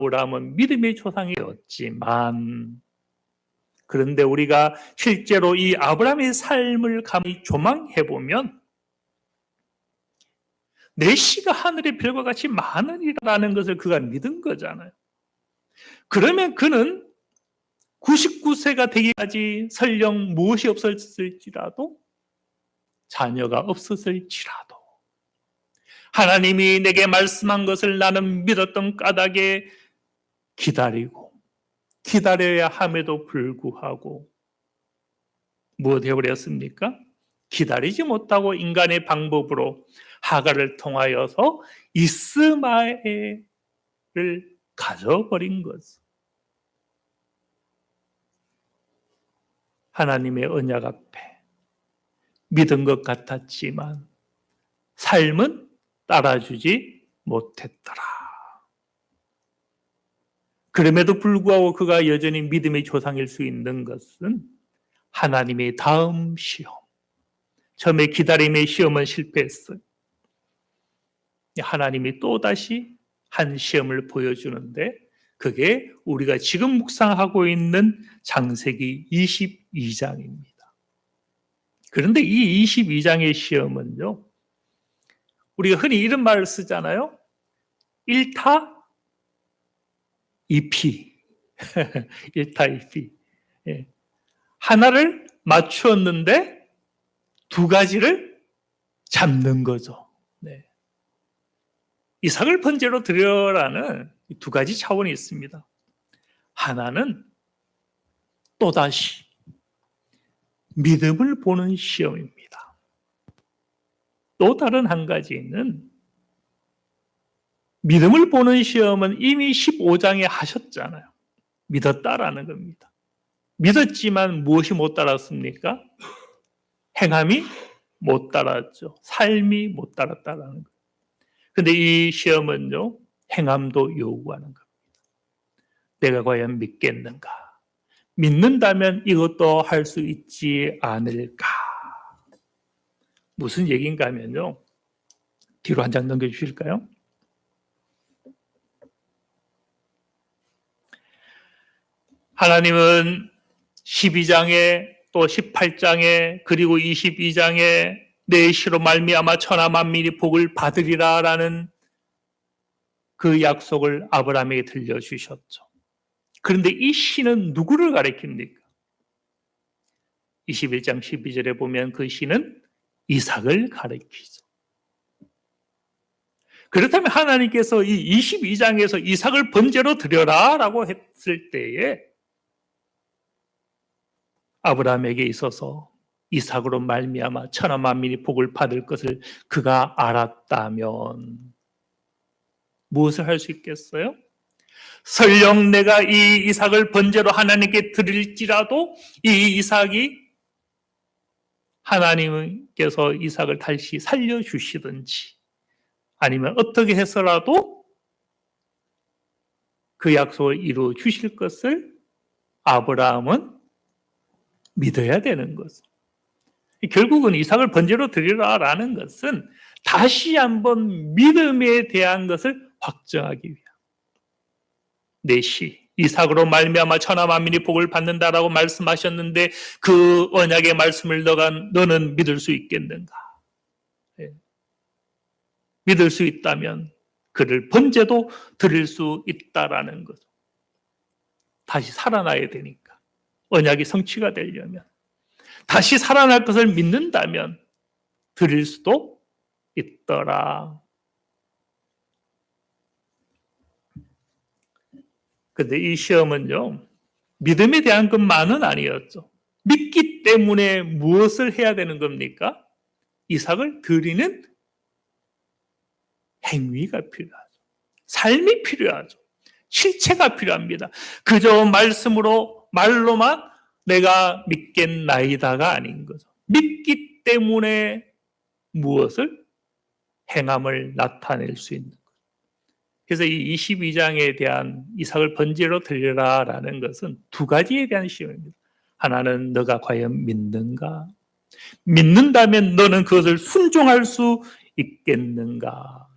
아브라함은 믿음의 조상이었지만, 그런데 우리가 실제로 이 아브라함의 삶을 가만히 조망해보면 내 씨가 하늘의 별과 같이 많으리라는 것을 그가 믿은 거잖아요. 그러면 그는 99세가 되기까지 설령 무엇이 없었을지라도, 자녀가 없었을지라도 하나님이 내게 말씀한 것을 나는 믿었던 까닭에 기다려야 함에도 불구하고 무엇 해버렸습니까? 기다리지 못하고 인간의 방법으로 하갈을 통하여서 이스마엘을 가져버린 것을. 하나님의 언약 앞에 믿은 것 같았지만 삶은 따라주지 못했더라. 그럼에도 불구하고 그가 여전히 믿음의 조상일 수 있는 것은 하나님의 다음 시험. 처음에 기다림의 시험은 실패했어요. 하나님이 또다시 한 시험을 보여주는데, 그게 우리가 지금 묵상하고 있는 창세기 22장입니다. 그런데 이 22장의 시험은요, 우리가 흔히 이런 말을 쓰잖아요. 1타 2피. 1타 2피. 예. 하나를 맞추었는데 두 가지를 잡는 거죠. 네. 이삭을 번제로 드려라는 두 가지 차원이 있습니다. 하나는 또다시 믿음을 보는 시험입니다. 또 다른 한 가지는, 믿음을 보는 시험은 이미 15장에 하셨잖아요. 믿었다라는 겁니다. 믿었지만 무엇이 못 따랐습니까? 행함이 못 따랐죠. 삶이 못 따랐다라는 거예요. 근데 이 시험은요, 행함도 요구하는 겁니다. 내가 과연 믿겠는가? 믿는다면 이것도 할 수 있지 않을까? 무슨 얘기인가 하면요, 뒤로 한 장 넘겨주실까요? 하나님은 12장에 또 18장에 그리고 22장에 내 시로 말미암아 천하 만민이 복을 받으리라라는 그 약속을 아브라함에게 들려주셨죠. 그런데 이 시는 누구를 가리킵니까? 21장 12절에 보면 그 시는 이삭을 가리키죠. 그렇다면 하나님께서 이 22장에서 이삭을 번제로 드려라 라고 했을 때에 아브라함에게 있어서 이삭으로 말미암아 천하 만민이 복을 받을 것을 그가 알았다면 무엇을 할 수 있겠어요? 설령 내가 이 이삭을 번제로 하나님께 드릴지라도 이 이삭이 하나님께서 이삭을 다시 살려주시든지 아니면 어떻게 해서라도 그 약속을 이루어 주실 것을 아브라함은 믿어야 되는 거죠. 결국은 이삭을 번제로 드리라라는 것은 다시 한번 믿음에 대한 것을 확정하기 위한, 내 시 이삭으로 말미암아 천하 만민이 복을 받는다라고 말씀하셨는데 그 언약의 말씀을 너는 믿을 수 있겠는가? 네. 믿을 수 있다면 그를 번제도 드릴 수 있다라는 거죠. 다시 살아나야 되니까. 언약이 성취가 되려면 다시 살아날 것을 믿는다면 드릴 수도 있더라. 그런데 이 시험은요, 믿음에 대한 것만은 아니었죠. 믿기 때문에 무엇을 해야 되는 겁니까? 이삭을 드리는 행위가 필요하죠. 삶이 필요하죠. 실체가 필요합니다. 그저 말로만 내가 믿겠나이다가 아닌 거죠. 믿기 때문에 무엇을? 행함을 나타낼 수 있는 거죠. 그래서 이 22장에 대한 이삭을 번제로 드리라라는 것은 두 가지에 대한 시험입니다. 하나는 너가 과연 믿는가? 믿는다면 너는 그것을 순종할 수 있겠는가?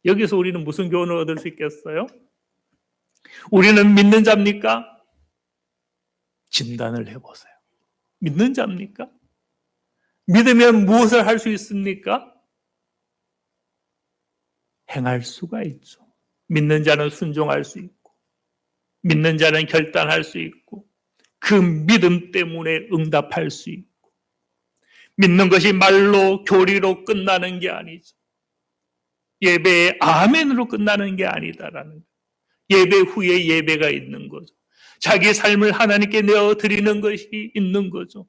여기서 우리는 무슨 교훈을 얻을 수 있겠어요? 우리는 믿는 자입니까? 진단을 해보세요. 믿는 자입니까? 믿으면 무엇을 할 수 있습니까? 행할 수가 있죠. 믿는 자는 순종할 수 있고, 믿는 자는 결단할 수 있고, 그 믿음 때문에 응답할 수 있고, 믿는 것이 말로 교리로 끝나는 게 아니죠. 예배의 아멘으로 끝나는 게 아니다라는 거예요. 예배 후에 예배가 있는 거죠. 자기 삶을 하나님께 내어드리는 것이 있는 거죠.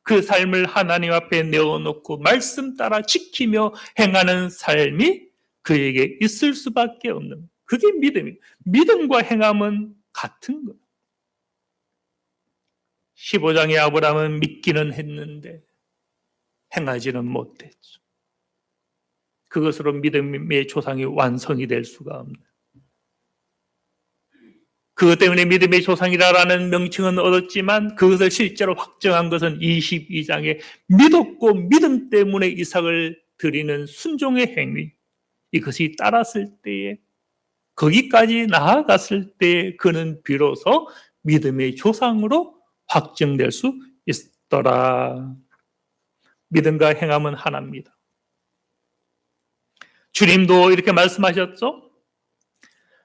그 삶을 하나님 앞에 내어놓고 말씀 따라 지키며 행하는 삶이 그에게 있을 수밖에 없는 거예요. 그게 믿음이에요. 믿음과 행함은 같은 거예요. 15장의 아브라함은 믿기는 했는데 행하지는 못했죠. 그것으로 믿음의 조상이 완성이 될 수가 없는 거예요. 그것 때문에 믿음의 조상이라는 명칭은 얻었지만 그것을 실제로 확정한 것은 22장에 믿었고 믿음 때문에 이삭을 드리는 순종의 행위, 이것이 따랐을 때에, 거기까지 나아갔을 때에 그는 비로소 믿음의 조상으로 확정될 수 있더라. 믿음과 행함은 하나입니다. 주님도 이렇게 말씀하셨죠?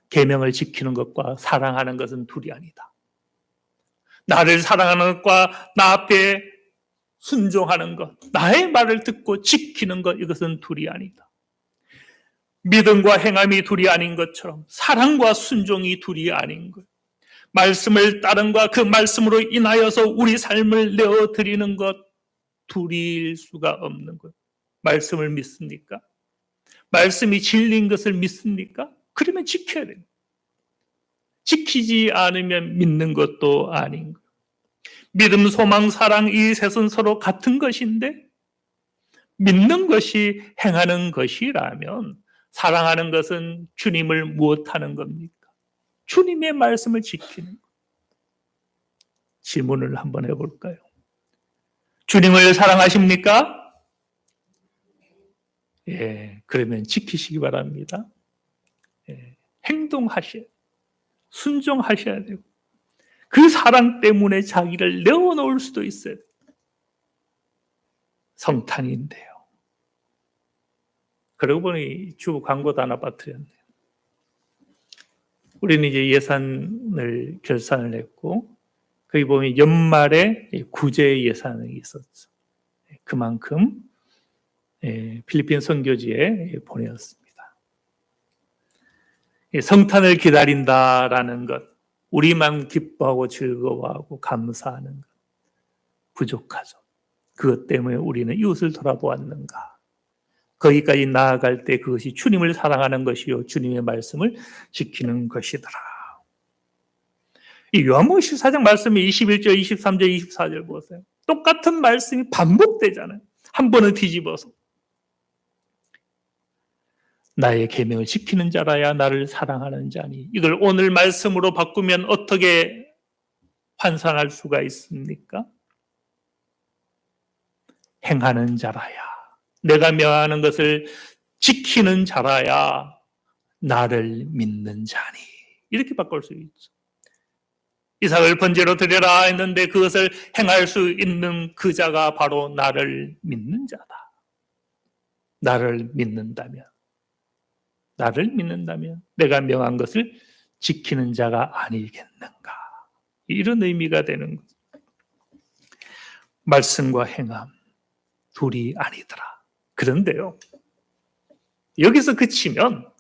계명을 지키는 것과 사랑하는 것은 둘이 아니다. 나를 사랑하는 것과 나 앞에 순종하는 것, 나의 말을 듣고 지키는 것, 이것은 둘이 아니다. 믿음과 행함이 둘이 아닌 것처럼 사랑과 순종이 둘이 아닌 것, 말씀을 따른과 그 말씀으로 인하여서 우리 삶을 내어드리는 것, 둘일 수가 없는 것. 말씀을 믿습니까? 말씀이 진리인 것을 믿습니까? 그러면 지켜야 됩니다. 지키지 않으면 믿는 것도 아닌 거예요. 믿음, 소망, 사랑, 이 셋은 서로 같은 것인데 믿는 것이 행하는 것이라면 사랑하는 것은 주님을 무엇하는 겁니까? 주님의 말씀을 지키는 것. 질문을 한번 해볼까요? 주님을 사랑하십니까? 예, 그러면 지키시기 바랍니다. 예, 행동하셔야 돼요. 순종하셔야 되고 그 사랑 때문에 자기를 내어놓을 수도 있어요. 성탄인데요. 그러고 보니 주 광고도 하나 빠뜨렸네요. 우리는 이제 예산을 결산을 했고 거기 보면 연말에 구제 예산이 있었죠. 그만큼 필리핀 선교지에 보내었습니다. 성탄을 기다린다라는 것, 우리만 기뻐하고 즐거워하고 감사하는 것 부족하죠. 그것 때문에 우리는 이웃을 돌아보았는가? 거기까지 나아갈 때 그것이 주님을 사랑하는 것이요 주님의 말씀을 지키는 것이더라. 이 요한복음 14장 말씀이 21절, 23절, 24절 보세요. 똑같은 말씀이 반복되잖아요. 한 번은 뒤집어서. 나의 계명을 지키는 자라야 나를 사랑하는 자니. 이걸 오늘 말씀으로 바꾸면 어떻게 환산할 수가 있습니까? 행하는 자라야, 내가 명하는 것을 지키는 자라야 나를 믿는 자니. 이렇게 바꿀 수 있죠. 이삭을 번제로 드려라 했는데 그것을 행할 수 있는 그 자가 바로 나를 믿는 자다. 나를 믿는다면 내가 명한 것을 지키는 자가 아니겠는가. 이런 의미가 되는 거죠. 말씀과 행함 둘이 아니더라. 그런데요, 여기서 그치면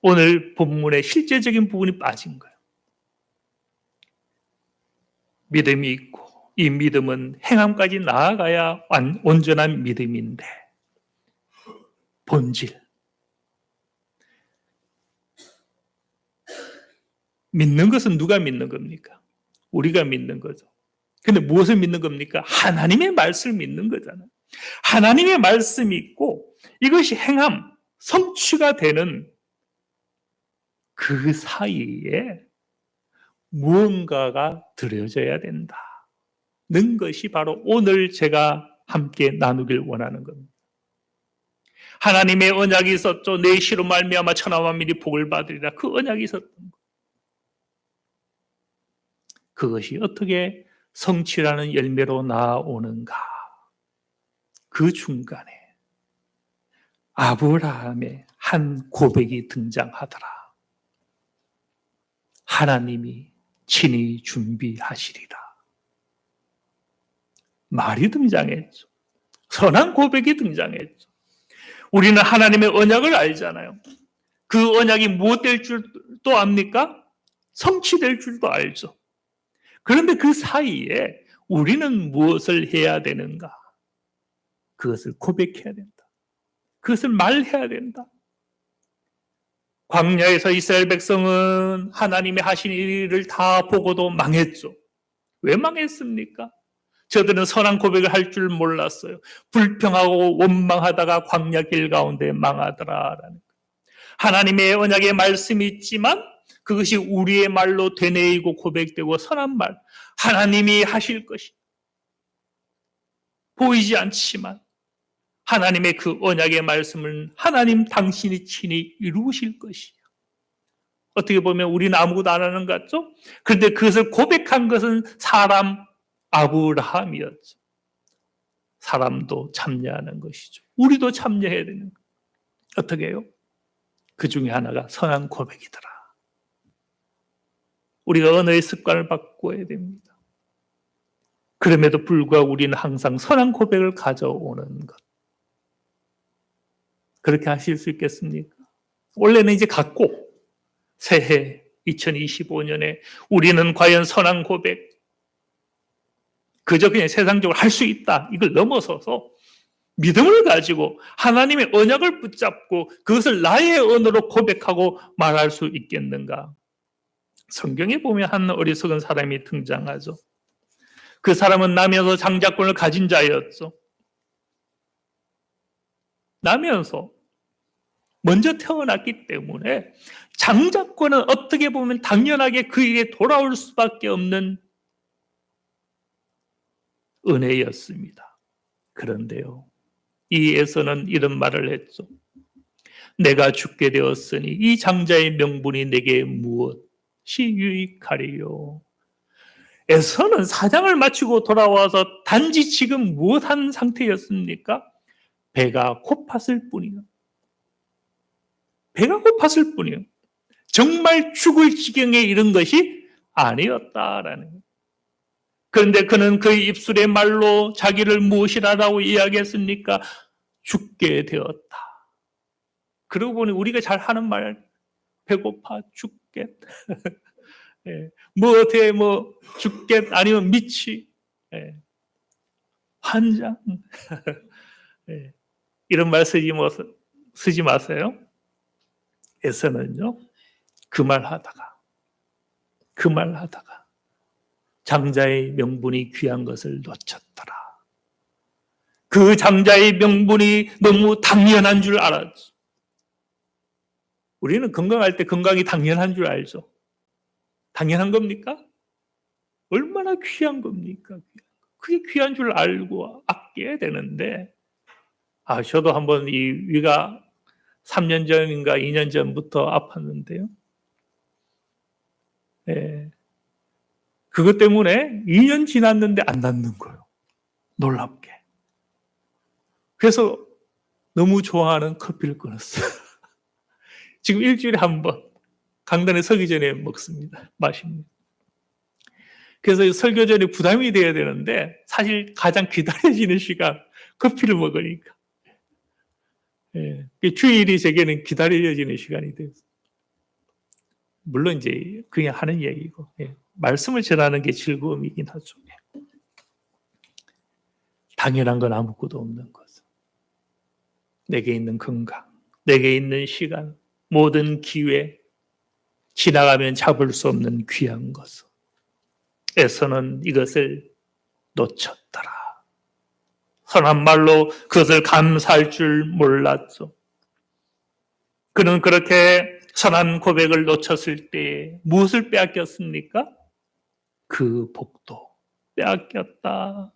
오늘 본문의 실제적인 부분이 빠진 거예요. 믿음이 있고 이 믿음은 행함까지 나아가야 온전한 믿음인데 본질, 믿는 것은 누가 믿는 겁니까? 우리가 믿는 거죠. 근데 무엇을 믿는 겁니까? 하나님의 말씀을 믿는 거잖아요. 하나님의 말씀이 있고 이것이 행함, 성취가 되는 그 사이에 무언가가 들여져야 된다는 것이 바로 오늘 제가 함께 나누길 원하는 겁니다. 하나님의 언약이 있었죠. 내 시로 말미암아 천하 만민이 복을 받으리라. 그 언약이 있었던 것. 그것이 어떻게 성취라는 열매로 나오는가? 그 중간에 아브라함의 한 고백이 등장하더라. 하나님이 친히 준비하시리라. 말이 등장했죠. 선한 고백이 등장했죠. 우리는 하나님의 언약을 알잖아요. 그 언약이 무엇 될 줄도 압니까? 성취될 줄도 알죠. 그런데 그 사이에 우리는 무엇을 해야 되는가? 그것을 고백해야 된다. 그것을 말해야 된다. 광야에서 이스라엘 백성은 하나님의 하신 일을 다 보고도 망했죠. 왜 망했습니까? 저들은 선한 고백을 할 줄 몰랐어요. 불평하고 원망하다가 광야 길 가운데 망하더라라는 거예요. 하나님의 언약의 말씀이 있지만 그것이 우리의 말로 되뇌이고 고백되고 선한 말, 하나님이 하실 것이 보이지 않지만 하나님의 그 언약의 말씀은 하나님 당신이 친히 이루실 것이에요. 어떻게 보면 우리는 아무것도 안 하는 것 같죠? 그런데 그것을 고백한 것은 사람 아브라함이었죠. 사람도 참여하는 것이죠. 우리도 참여해야 되는 거예요. 어떻게 해요? 그 중에 하나가 선한 고백이더라. 우리가 언어의 습관을 바꿔야 됩니다. 그럼에도 불구하고 우리는 항상 선한 고백을 가져오는 것. 그렇게 하실 수 있겠습니까? 원래는 이제 갖고 새해 2025년에 우리는 과연 선한 고백, 그저 그냥 세상적으로 할 수 있다. 이걸 넘어서서 믿음을 가지고 하나님의 언약을 붙잡고 그것을 나의 언어로 고백하고 말할 수 있겠는가? 성경에 보면 한 어리석은 사람이 등장하죠. 그 사람은 나면서 장자권을 가진 자였죠. 나면서 먼저 태어났기 때문에 장자권은 어떻게 보면 당연하게 그에게 돌아올 수밖에 없는 은혜였습니다. 그런데요, 이 에서는 이런 말을 했죠. 내가 죽게 되었으니 이 장자의 명분이 내게 무엇이 유익하리요. 에서는 사장을 마치고 돌아와서 단지 지금 무엇한 상태였습니까? 배가 고팠을 뿐이요. 배가 고팠을 뿐이요. 정말 죽을 지경에 이른 것이 아니었다라는 거예요. 그런데 그는 그의 입술의 말로 자기를 무엇이라고 이야기했습니까? 죽게 되었다. 그러고 보니 우리가 잘 하는 말, 배고파 죽겠. 예. 뭐 어떻게 뭐 죽겠 아니면 미치. 예. 환장. 예. 이런 말 쓰지 마세요. 에서는요, 그 말 하다가 장자의 명분이 귀한 것을 놓쳤더라. 그 장자의 명분이 너무 당연한 줄 알았죠. 우리는 건강할 때 건강이 당연한 줄 알죠. 당연한 겁니까? 얼마나 귀한 겁니까? 그게 귀한 줄 알고 아껴야 되는데, 저도 한번 이 위가 3년 전인가 2년 전부터 아팠는데요. 예. 그것 때문에 2년 지났는데 안 낫는 거예요. 놀랍게. 그래서 너무 좋아하는 커피를 끊었어요. 지금 일주일에 한 번 강단에 서기 전에 먹습니다. 마십니다. 그래서 설교 전에 부담이 돼야 되는데 사실 가장 기다려지는 시간, 커피를 먹으니까. 예. 주일이 제게는 기다려지는 시간이 돼요. 물론 이제 그냥 하는 얘기고, 예. 말씀을 전하는 게 즐거움이긴 하죠. 예. 당연한 건 아무것도 없는 거죠. 내게 있는 건강, 내게 있는 시간, 모든 기회, 지나가면 잡을 수 없는 귀한 것을 에서는 이것을 놓쳤더라. 선한 말로 그것을 감사할 줄 몰랐죠. 그는 그렇게 선한 고백을 놓쳤을 때에 무엇을 빼앗겼습니까? 그 복도 빼앗겼다.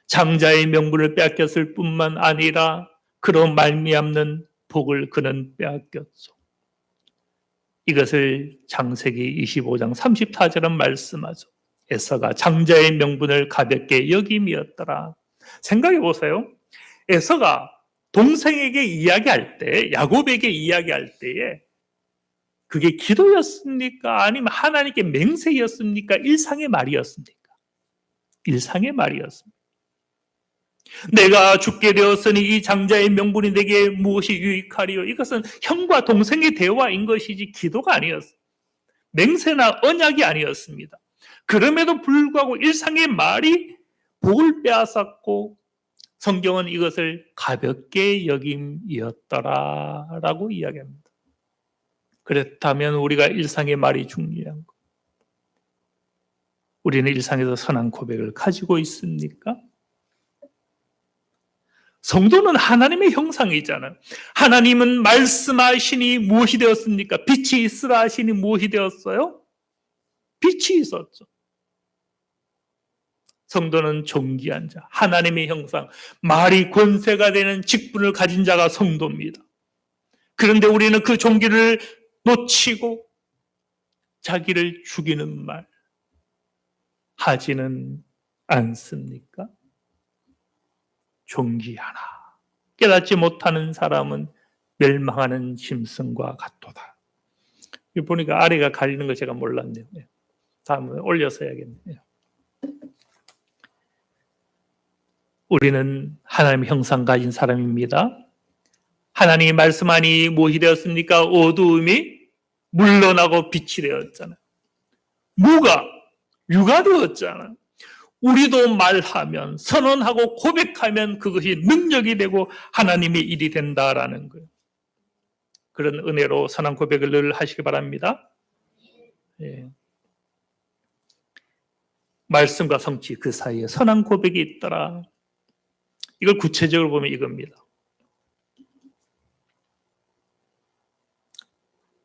장자의 명분을 빼앗겼을 뿐만 아니라 그로 말미암는 복을 그는 빼앗겼죠. 이것을 창세기 25장 34절은 말씀하죠. 에서가 장자의 명분을 가볍게 여김이었더라. 생각해 보세요. 에서가 동생에게 이야기할 때, 야곱에게 이야기할 때에 그게 기도였습니까? 아니면 하나님께 맹세였습니까? 일상의 말이었습니까? 일상의 말이었습니다. 내가 죽게 되었으니 이 장자의 명분이 내게 무엇이 유익하리요? 이것은 형과 동생의 대화인 것이지 기도가 아니었습니다. 맹세나 언약이 아니었습니다. 그럼에도 불구하고 일상의 말이 복을 빼앗았고 성경은 이것을 가볍게 여김이었더라라고 이야기합니다. 그렇다면 우리가 일상의 말이 중요한 것. 우리는 일상에서 선한 고백을 가지고 있습니까? 성도는 하나님의 형상이잖아요. 하나님은 말씀하시니 무엇이 되었습니까? 빛이 있으라 하시니 무엇이 되었어요? 빛이 있었죠. 성도는 존귀한 자, 하나님의 형상, 말이 권세가 되는 직분을 가진 자가 성도입니다. 그런데 우리는 그 존귀를 놓치고 자기를 죽이는 말 하지는 않습니까? 존귀하나 깨닫지 못하는 사람은 멸망하는 짐승과 같도다. 보니까 아래가 가리는 거 제가 몰랐네요. 다음에 올려서 해야겠네요. 우리는 하나님의 형상 가진 사람입니다. 하나님이 말씀하니 무엇이 되었습니까? 어두움이 물러나고 빛이 되었잖아요. 무가 유가 되었잖아요. 우리도 말하면 선언하고 고백하면 그것이 능력이 되고 하나님의 일이 된다라는 거예요. 그런 은혜로 선한 고백을 늘 하시기 바랍니다. 예. 말씀과 성취 그 사이에 선한 고백이 있더라. 이걸 구체적으로 보면 이겁니다.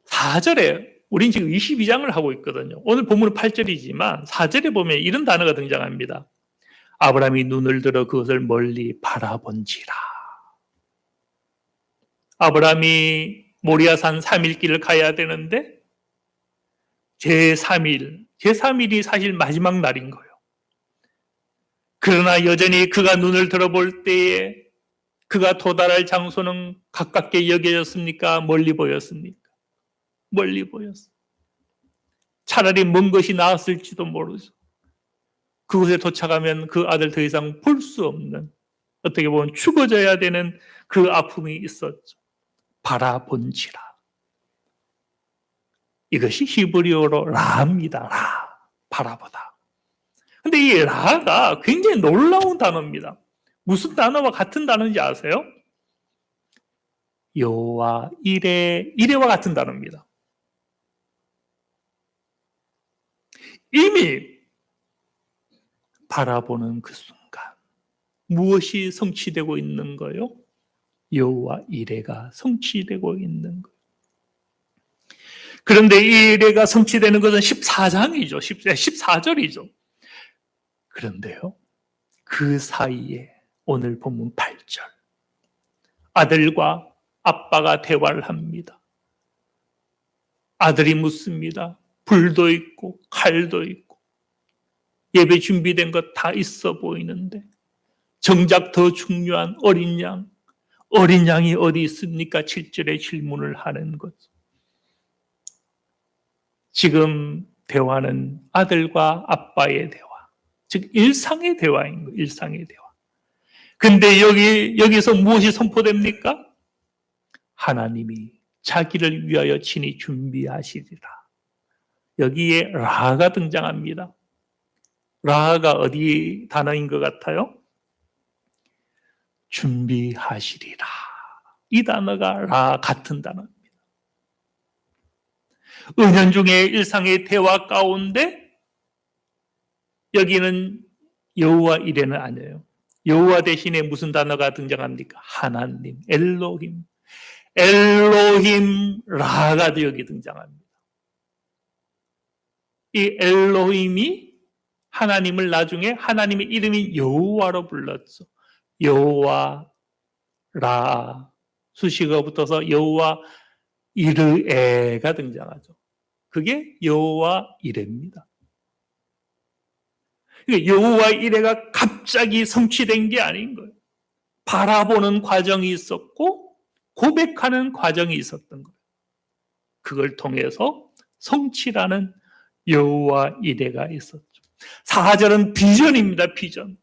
4절에 우린 지금 22장을 하고 있거든요. 오늘 본문은 8절이지만 4절에 보면 이런 단어가 등장합니다. 아브라함이 눈을 들어 그것을 멀리 바라본지라. 아브라함이 모리아산 3일 길을 가야 되는데 제3일이 사실 마지막 날인 거예요. 그러나 여전히 그가 눈을 들어볼 때에 그가 도달할 장소는 가깝게 여겨졌습니까? 멀리 보였습니까? 멀리 보였어요. 차라리 먼 것이 나았을지도 모르죠. 그곳에 도착하면 그 아들 더 이상 볼 수 없는, 어떻게 보면 죽어져야 되는 그 아픔이 있었죠. 바라본지라. 이것이 히브리어로 라입니다. 라. 바라보다. 근데 이 라가 굉장히 놀라운 단어입니다. 무슨 단어와 같은 단어인지 아세요? 여호와 이레와 같은 단어입니다. 이미 바라보는 그 순간 무엇이 성취되고 있는 거요? 여호와 이레가 성취되고 있는 거예요. 그런데 이 이레가 성취되는 것은 14장이죠. 14절이죠. 그런데요, 그 사이에 오늘 본문 8절 아들과 아빠가 대화를 합니다. 아들이 묻습니다. 불도 있고 칼도 있고 예배 준비된 것 다 있어 보이는데 정작 더 중요한 어린 양이 어디 있습니까? 7절에 질문을 하는 거죠. 지금 대화는 아들과 아빠의 대화, 즉 일상의 대화인 거예요. 일상의 대화. 근데 여기서 무엇이 선포됩니까? 하나님이 자기를 위하여 친히 준비하시리라. 여기에 라가 등장합니다. 라가 어디 단어인 것 같아요? 준비하시리라. 이 단어가 라 같은 단어입니다. 은연중의 일상의 대화 가운데 여기는 여호와 이레는 아니에요. 여호와 대신에 무슨 단어가 등장합니까? 하나님, 엘로힘 라가 여기 등장합니다. 이 엘로힘이 하나님을 나중에 하나님의 이름이 여호와로 불렀죠. 여호와 라 수식어가 붙어서 여호와 이르에가 등장하죠. 그게 여호와 이레입니다. 여호와 이레가 갑자기 성취된 게 아닌 거예요. 바라보는 과정이 있었고 고백하는 과정이 있었던 거예요. 그걸 통해서 성취라는 여호와 이레가 있었죠. 4절은 비전입니다. 비전.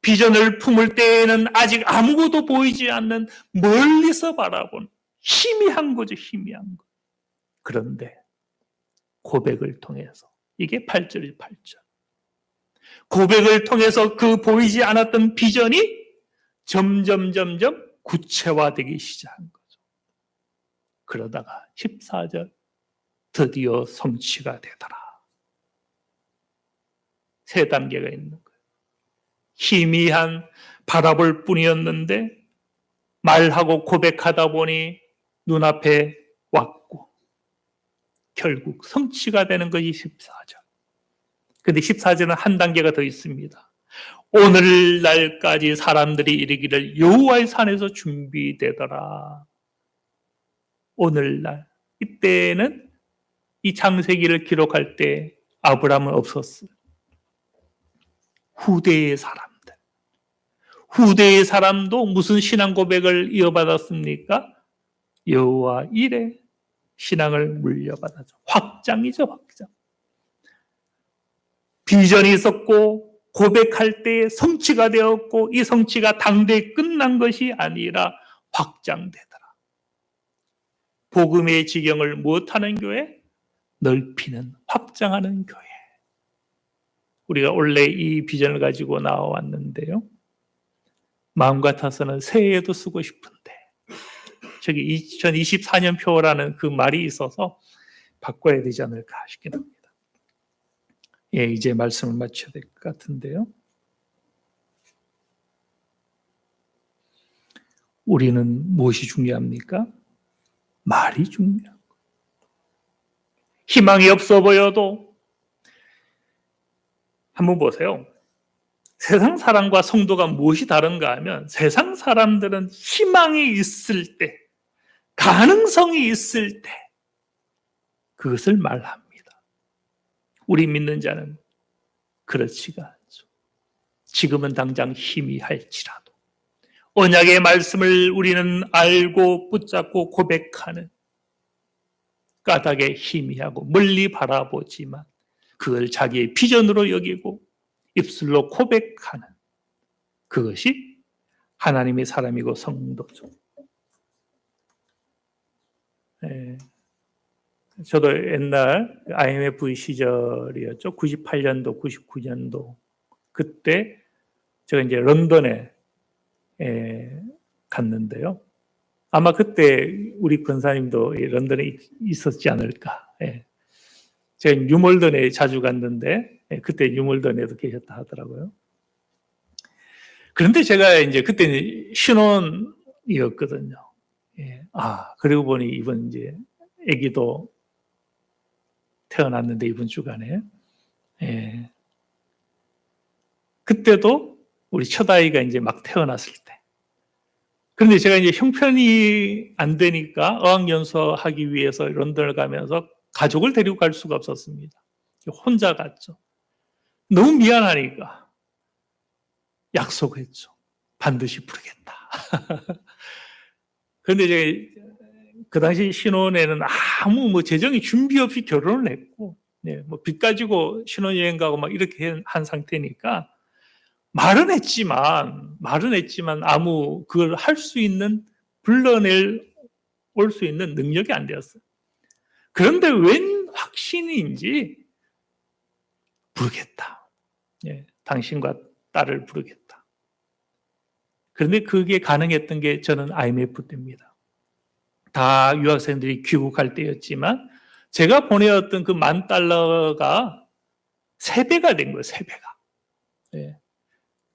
비전을 품을 때에는 아직 아무것도 보이지 않는 멀리서 바라본 희미한 거죠. 희미한 거. 그런데 고백을 통해서 이게 8절이 8절. 고백을 통해서 그 보이지 않았던 비전이 점점 구체화되기 시작한 거죠. 그러다가 14절 드디어 성취가 되더라. 세 단계가 있는 거예요. 희미한 바라볼 뿐이었는데 말하고 고백하다 보니 눈앞에 왔고 결국 성취가 되는 것이 14절. 근데 14절은 한 단계가 더 있습니다. 오늘날까지 사람들이 이르기를 여호와의 산에서 준비되더라. 오늘날. 이때는 이 창세기를 기록할 때 아브라함은 없었어요. 후대의 사람들. 후대의 사람도 무슨 신앙 고백을 이어받았습니까? 여호와 이레 신앙을 물려받았죠. 확장이죠, 확장. 비전이 있었고 고백할 때 성취가 되었고 이 성취가 당대에 끝난 것이 아니라 확장되더라. 복음의 지경을 무엇하는 교회? 넓히는, 확장하는 교회. 우리가 원래 이 비전을 가지고 나왔는데요. 마음 같아서는 새해에도 쓰고 싶은데 저기 2024년 표라는 그 말이 있어서 바꿔야 되지 않을까 싶긴 합니다. 예, 이제 말씀을 마쳐야 될 것 같은데요. 우리는 무엇이 중요합니까? 말이 중요한 거예요. 희망이 없어 보여도 한번 보세요. 세상 사람과 성도가 무엇이 다른가 하면 세상 사람들은 희망이 있을 때, 가능성이 있을 때 그것을 말합니다. 우리 믿는 자는 그렇지가 않죠. 지금은 당장 희미할지라도 언약의 말씀을 우리는 알고 붙잡고 고백하는 까닭에 희미하고 멀리 바라보지만 그걸 자기의 비전으로 여기고 입술로 고백하는 그것이 하나님의 사람이고 성도죠. 네. 저도 옛날 IMF 시절이었죠. 98년도, 99년도. 그때 제가 이제 런던에 갔는데요. 아마 그때 우리 권사님도 런던에 있었지 않을까. 제가 뉴몰던에 자주 갔는데 그때 뉴몰던에도 계셨다 하더라고요. 그런데 제가 이제 그때 신혼이었거든요. 그리고 보니 이번 이제 아기도 태어났는데 이번 주간에 그때도 우리 첫 아이가 이제 막 태어났을 때. 그런데 제가 이제 형편이 안 되니까 어학연수 하기 위해서 런던을 가면서 가족을 데리고 갈 수가 없었습니다. 혼자 갔죠. 너무 미안하니까 약속했죠. 반드시 부르겠다. 그런데 이제 그 당시 신혼에는 아무 재정이 준비 없이 결혼을 했고, 빚 가지고 신혼여행 가고 막 이렇게 한 상태니까 말은 했지만 아무 그걸 할 수 있는 올 수 있는 능력이 안 되었어요. 그런데 웬 확신인지 부르겠다. 당신과 딸을 부르겠다. 그런데 그게 가능했던 게 저는 IMF 때입니다. 다 유학생들이 귀국할 때였지만 제가 보내었던 그 $10,000가 3배가 된 거예요. 3배가.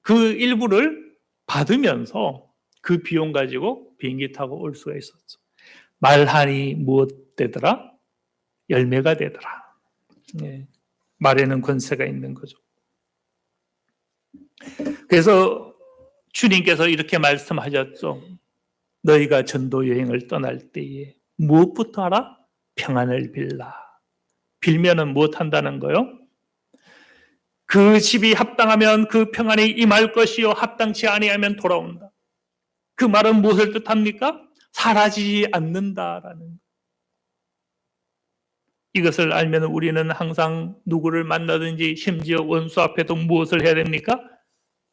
그 일부를 받으면서 그 비용 가지고 비행기 타고 올 수가 있었죠. 말하니 무엇 되더라? 열매가 되더라. 말에는 권세가 있는 거죠. 그래서 주님께서 이렇게 말씀하셨죠. 너희가 전도 여행을 떠날 때에 무엇부터 하라? 평안을 빌라. 빌면은 무엇 한다는 거요? 그 집이 합당하면 그 평안이 임할 것이요 합당치 아니하면 돌아온다. 그 말은 무엇을 뜻합니까? 사라지지 않는다라는 것. 이것을 알면 우리는 항상 누구를 만나든지 심지어 원수 앞에도 무엇을 해야 됩니까?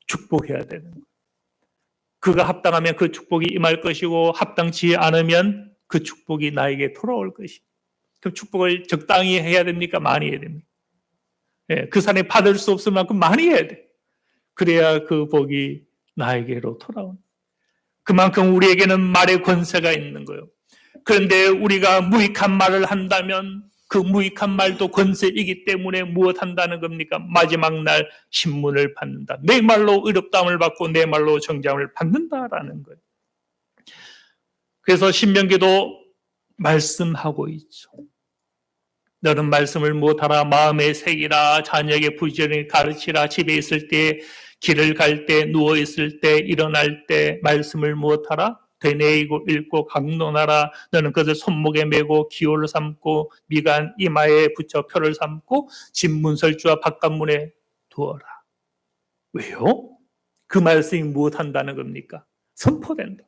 축복해야 되는 거예요. 그가 합당하면 그 축복이 임할 것이고 합당치 않으면 그 축복이 나에게 돌아올 것입니다. 그럼 축복을 적당히 해야 됩니까? 많이 해야 됩니까? 예, 그 사람이 받을 수 없을 만큼 많이 해야 돼. 그래야 그 복이 나에게로 돌아온다. 그만큼 우리에게는 말의 권세가 있는 거예요. 그런데 우리가 무익한 말을 한다면 그 무익한 말도 권세이기 때문에 무엇 한다는 겁니까? 마지막 날 신문을 받는다. 내 말로 의롭다함을 받고 내 말로 정죄함을 받는다라는 거예요. 그래서 신명기도 말씀하고 있죠. 너는 말씀을 못하라. 마음에 새기라. 자녀에게 부지런히 가르치라. 집에 있을 때, 길을 갈 때, 누워 있을 때, 일어날 때 말씀을 못하라. 되뇌이고 읽고 강론하라. 너는 그것을 손목에 메고 기호를 삼고 미간 이마에 붙여 표를 삼고 집 문설주와 바깥문에 두어라. 왜요? 그 말씀이 무엇한다는 겁니까? 선포된다.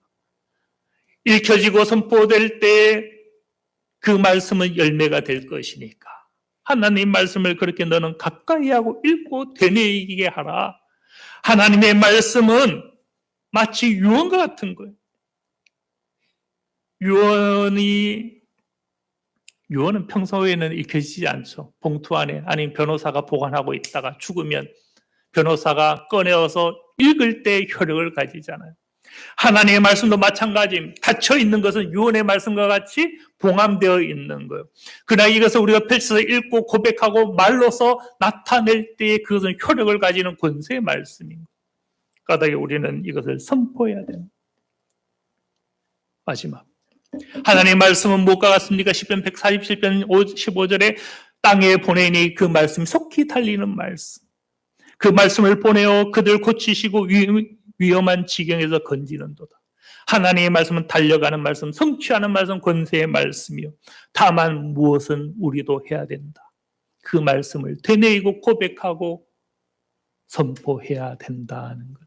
읽혀지고 선포될 때 그 말씀은 열매가 될 것이니까 하나님 말씀을 그렇게 너는 가까이 하고 읽고 되뇌이게 하라. 하나님의 말씀은 마치 유언과 같은 거예요. 유언은 평소에는 읽혀지지 않죠. 봉투 안에 아니면 변호사가 보관하고 있다가 죽으면 변호사가 꺼내어서 읽을 때 효력을 가지잖아요. 하나님의 말씀도 마찬가지입니다. 닫혀 있는 것은 유언의 말씀과 같이 봉함되어 있는 거예요. 그러나 이것을 우리가 펼쳐서 읽고 고백하고 말로서 나타낼 때에 그것은 효력을 가지는 권세의 말씀입니다. 까닭에 우리는 이것을 선포해야 됩니다. 마지막. 하나님의 말씀은 무엇과 같습니까? 시편 147편 15절에 땅에 보내니 그 말씀이 속히 달리는 말씀. 그 말씀을 보내어 그들 고치시고 위험한 지경에서 건지는도다. 하나님의 말씀은 달려가는 말씀, 성취하는 말씀, 권세의 말씀이요. 다만 무엇은 우리도 해야 된다. 그 말씀을 되뇌이고 고백하고 선포해야 된다는 것.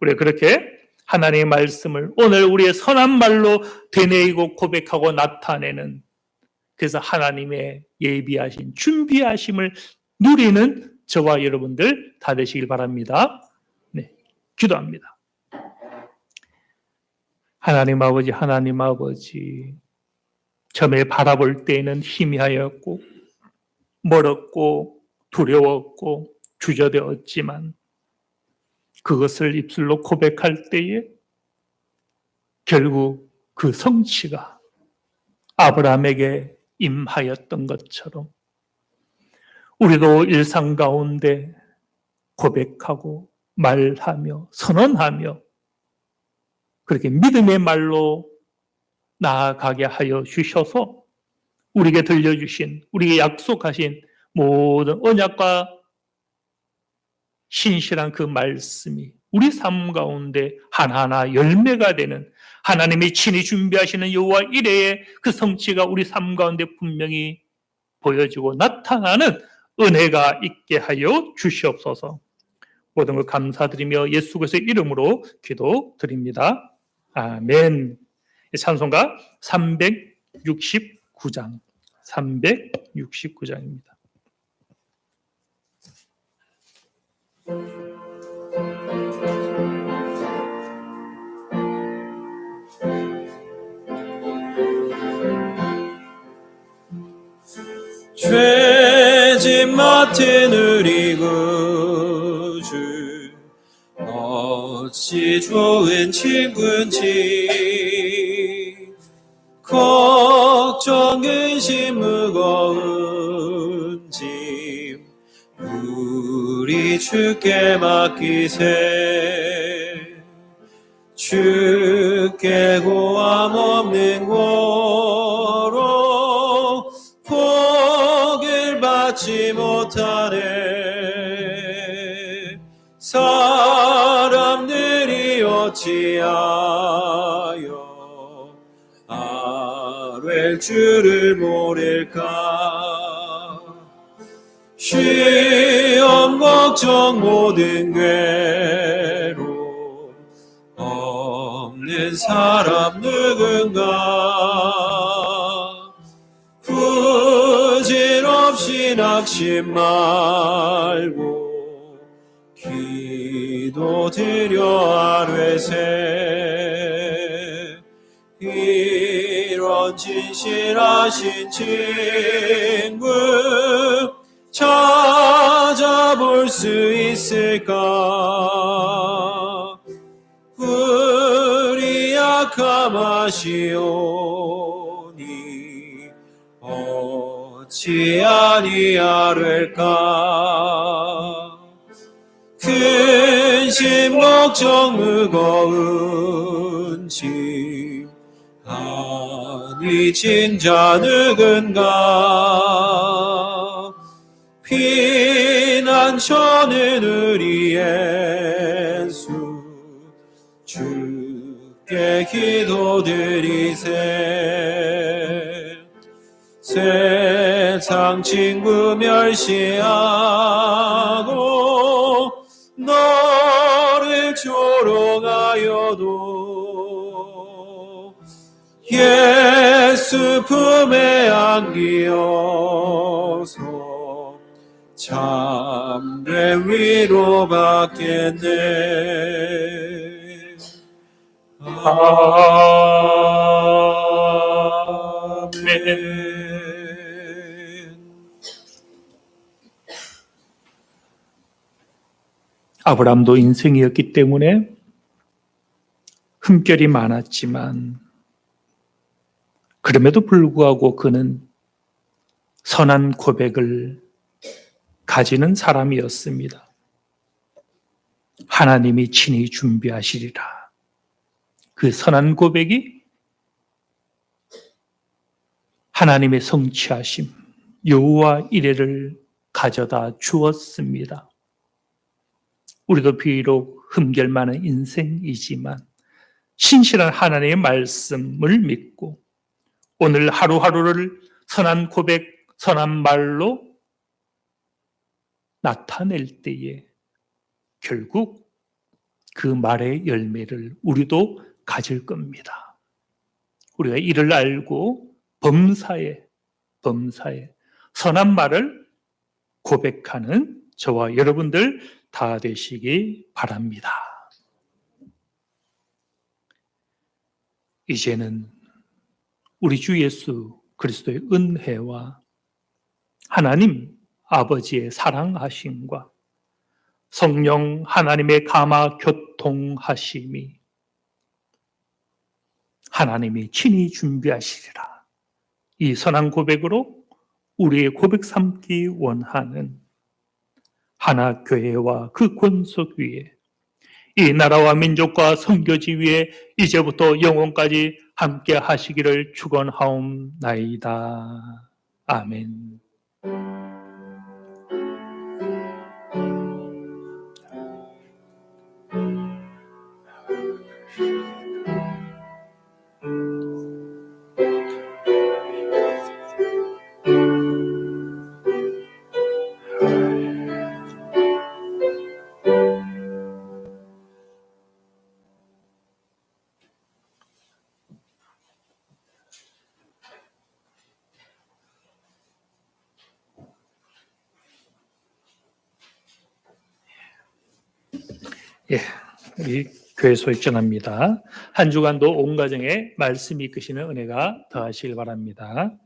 우리가 그렇게 하나님의 말씀을 오늘 우리의 선한 말로 되뇌이고 고백하고 나타내는, 그래서 하나님의 예비하신 준비하심을 누리는 저와 여러분들 다 되시길 바랍니다. 네, 기도합니다. 하나님 아버지, 처음에 바라볼 때에는 희미하였고 멀었고 두려웠고 주저되었지만 그것을 입술로 고백할 때에 결국 그 성취가 아브라함에게 임하였던 것처럼 우리도 일상 가운데 고백하고 말하며 선언하며 그렇게 믿음의 말로 나아가게 하여 주셔서 우리에게 들려주신, 우리에게 약속하신 모든 언약과 신실한 그 말씀이 우리 삶 가운데 하나하나 열매가 되는, 하나님이 친히 준비하시는 여호와 이레의 그 성취가 우리 삶 가운데 분명히 보여지고 나타나는 은혜가 있게 하여 주시옵소서. 모든 걸 감사드리며 예수 그리스도의 이름으로 기도드립니다. 아멘. 찬송가 369장 369장입니다. 죄짐 맡은 우리 구주 어찌 좋은 친구인지 걱정 근심 무거운 짐 우리 주께 맡기세. 주께 고함 없는 고로 복을 받지 못하네. 사랑 줄을 모를까. 시험 걱정 모든 괴로움 없는 사람 누군가. 부질없이 낙심 말고 기도드려 아뢰세. 이런 진실하신 친구 찾아볼 수 있을까. 우리 약함 아시오니 어찌 아니하를까. 근심 걱정 무거운 짐 아니 진자 누군가. 피난처는 우리 예수 주께 기도드리세. 세상 친구 멸시하고 너를 조롱하여도 예수 품에 안기어서 참된 위로 받겠네. 아멘. 아브라함도 인생이었기 때문에 흠결이 많았지만 그럼에도 불구하고 그는 선한 고백을 가지는 사람이었습니다. 하나님이 친히 준비하시리라. 그 선한 고백이 하나님의 성취하심, 여호와 이레를 가져다 주었습니다. 우리도 비록 흠결 많은 인생이지만 신실한 하나님의 말씀을 믿고 오늘 하루하루를 선한 고백, 선한 말로 나타낼 때에 결국 그 말의 열매를 우리도 가질 겁니다. 우리가 이를 알고 범사에 선한 말을 고백하는 저와 여러분들 다 되시기 바랍니다. 이제는 우리 주 예수 그리스도의 은혜와 하나님 아버지의 사랑하심과 성령 하나님의 감화 교통하심이 하나님이 친히 준비하시리라. 이 선한 고백으로 우리의 고백 삼기 원하는 하나교회와 그 권속 위에 이 나라와 민족과 선교지 위에 이제부터 영원까지 함께 하시기를 축원하옵나이다. 아멘. 예, 우리 교회 소익전합니다. 한 주간도 온 가정에 말씀이 이끄시는 은혜가 더하시길 바랍니다.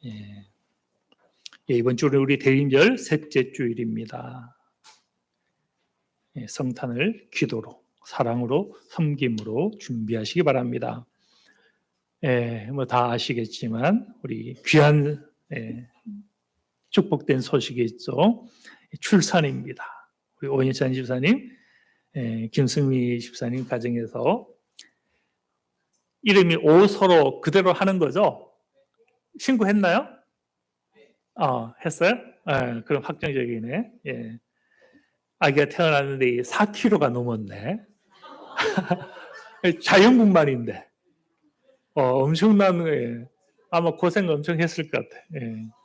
예, 이번 주는 우리 대인절 셋째 주일입니다. 예, 성탄을 기도로, 사랑으로, 섬김으로 준비하시기 바랍니다. 예, 뭐 다 아시겠지만 우리 귀한 축복된 소식이 있죠. 출산입니다. 우리 오인찬 집사님, 김승미 집사님 가정에서 이름이 오서로 그대로 하는 거죠? 신고했나요? 했어요? 그럼 확정적이네. 예. 아기가 태어났는데 4kg가 넘었네. 자연분만인데. 엄청난, 아마 고생 엄청 했을 것 같아. 예.